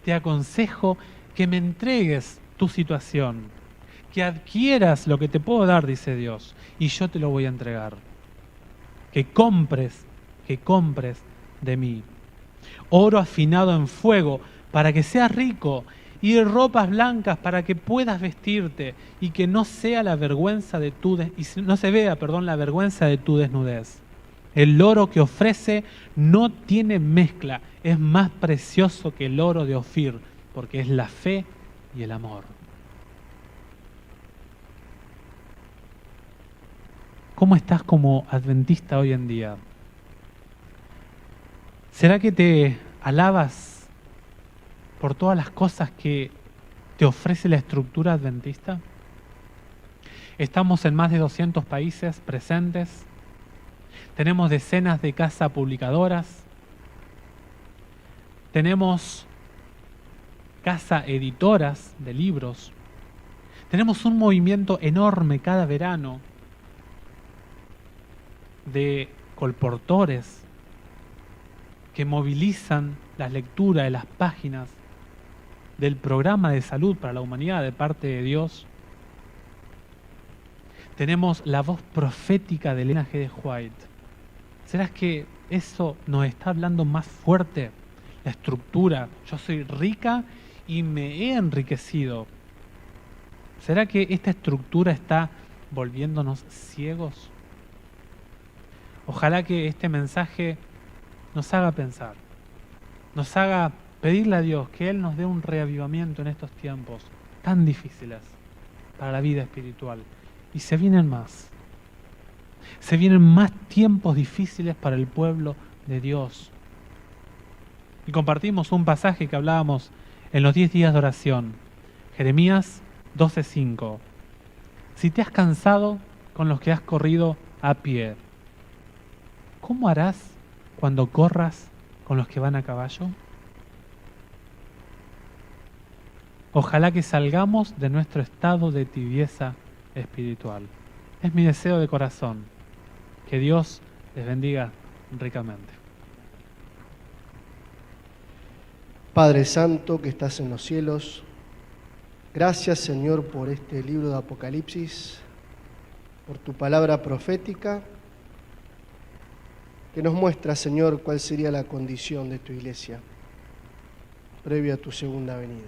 Te aconsejo que me entregues tu situación, que adquieras lo que te puedo dar, dice Dios, y yo te lo voy a entregar. Que compres de mí. Oro afinado en fuego para que seas rico, y ropas blancas para que puedas vestirte y que no sea la vergüenza de no se vea la vergüenza de tu desnudez. El oro que ofrece no tiene mezcla, es más precioso que el oro de Ofir, porque es la fe y el amor. ¿Cómo estás como adventista hoy en día? ¿Será que te alabas por todas las cosas que te ofrece la estructura adventista? Estamos en más de 200 países presentes. Tenemos decenas de casas publicadoras. Tenemos casas editoras de libros. Tenemos un movimiento enorme cada verano de colportores que movilizan la lectura de las páginas del programa de salud para la humanidad de parte de Dios. Tenemos la voz profética de Elena G. de White. ¿Será que eso nos está hablando más fuerte? La estructura. Yo soy rica y me he enriquecido. ¿Será que esta estructura está volviéndonos ciegos? Ojalá que este mensaje nos haga pensar, nos haga pedirle a Dios que Él nos dé un reavivamiento en estos tiempos tan difíciles para la vida espiritual. Y se vienen más. Se vienen más tiempos difíciles para el pueblo de Dios. Y compartimos un pasaje que hablábamos en los 10 días de oración. Jeremías 12:5. Si te has cansado con los que has corrido a pie, ¿cómo harás cuando corras con los que van a caballo? Ojalá que salgamos de nuestro estado de tibieza espiritual. Es mi deseo de corazón. Que Dios les bendiga ricamente. Padre Santo que estás en los cielos, gracias Señor por este libro de Apocalipsis, por tu palabra profética que nos muestra, Señor, cuál sería la condición de tu iglesia previo a tu segunda venida.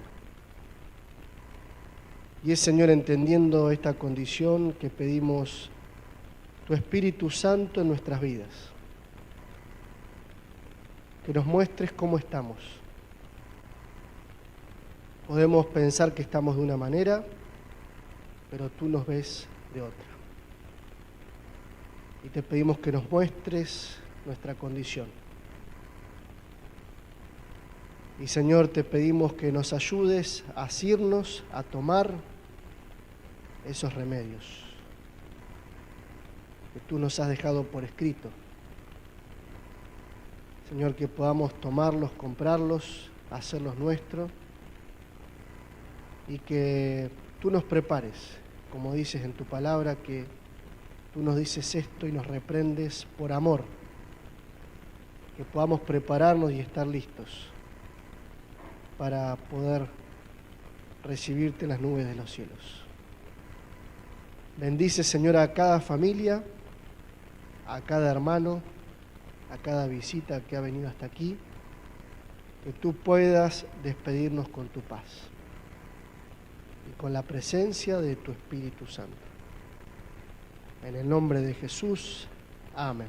Y es, Señor, entendiendo esta condición que pedimos tu Espíritu Santo en nuestras vidas, que nos muestres cómo estamos. Podemos pensar que estamos de una manera, pero tú nos ves de otra. Y te pedimos que nos muestres nuestra condición. Y Señor, te pedimos que nos ayudes a asirnos, a tomar esos remedios que tú nos has dejado por escrito. Señor, que podamos tomarlos, comprarlos, hacerlos nuestros y que tú nos prepares, como dices en tu palabra, que tú nos dices esto y nos reprendes por amor, que podamos prepararnos y estar listos para poder recibirte en las nubes de los cielos. Bendice, Señor, a cada familia, a cada hermano, a cada visita que ha venido hasta aquí, que tú puedas despedirnos con tu paz y con la presencia de tu Espíritu Santo. En el nombre de Jesús, amén.